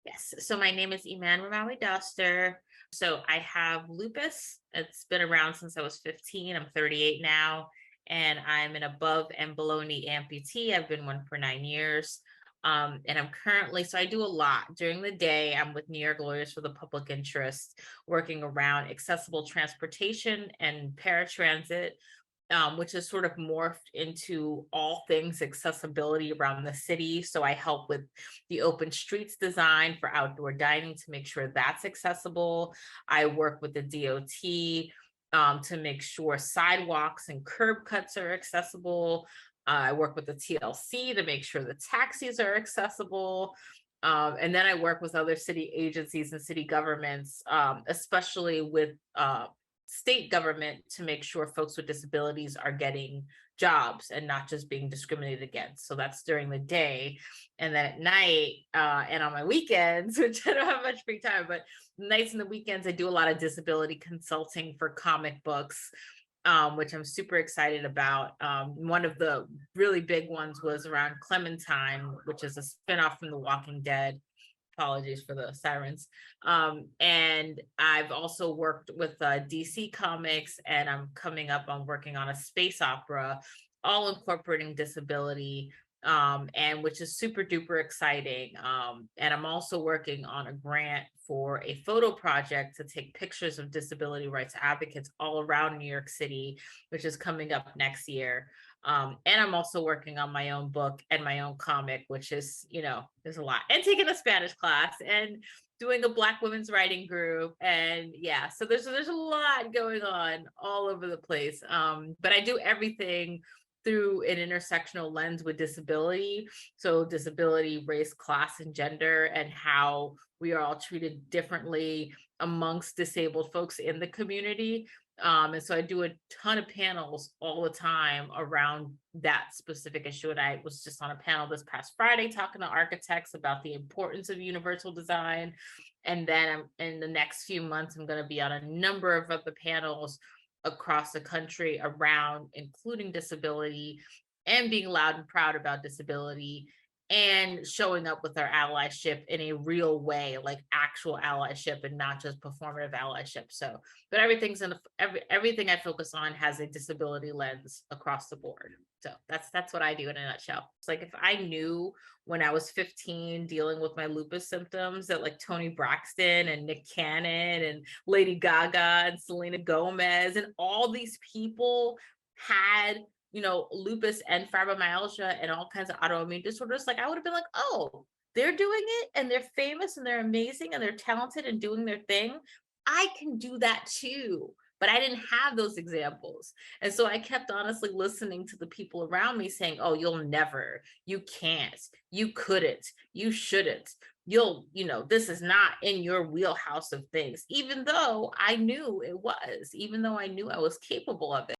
Yes. So my name is Eman Rimawi-Doster. So I have lupus. It's been around since I was 15. I'm 38 now, and I'm an above and below knee amputee. I've been one for 9 years. And I'm currently, so I do a lot during the day. I'm with New York Lawyers for the Public Interest, working around accessible transportation and paratransit, which is sort of morphed into all things accessibility around the city. So I help with the open streets design for outdoor dining to make sure that's accessible. I work with the DOT to make sure sidewalks and curb cuts are accessible. I work with the TLC to make sure the taxis are accessible. And then I work with other city agencies and city governments, especially with state government, to make sure folks with disabilities are getting jobs and not just being discriminated against. So that's during the day. And then at night and on my weekends, which I don't have much free time, but nights and the weekends, I do a lot of disability consulting for comic books, which I'm super excited about. One of the really big ones was around Clementine, which is a spinoff from The Walking Dead. Apologies for the sirens. And I've also worked with DC Comics, and I'm coming up on working on a space opera, all incorporating disability, and which is super duper exciting. And I'm also working on a grant for a photo project to take pictures of disability rights advocates all around New York City, which is coming up next year. And I'm also working on my own book and my own comic, which is, there's a lot, and taking a Spanish class and doing a Black women's writing group. And yeah, so there's a lot going on all over the place. But I do everything through an intersectional lens with disability. So disability, race, class, and gender, and how we are all treated differently amongst disabled folks in the community. And so I do a ton of panels all the time around that specific issue. And I was just on a panel this past Friday talking to architects about the importance of universal design. And then in the next few months, I'm going to be on a number of other panels across the country around including disability and being loud and proud about disability and showing up with our allyship in a real way, like actual allyship and not just performative allyship. So, but everything I focus on has a disability lens across the board. So that's what I do in a nutshell. It's like if I knew when I was 15 dealing with my lupus symptoms that like Tony Braxton and Nick Cannon and Lady Gaga and Selena Gomez and all these people had lupus and fibromyalgia and all kinds of autoimmune disorders, like I would have been like, oh, they're doing it and they're famous and they're amazing and they're talented and doing their thing. I can do that too. But I didn't have those examples. And so I kept honestly listening to the people around me saying, oh, you'll never, you can't, you couldn't, you shouldn't, this is not in your wheelhouse of things, even though I knew it was, even though I knew I was capable of it.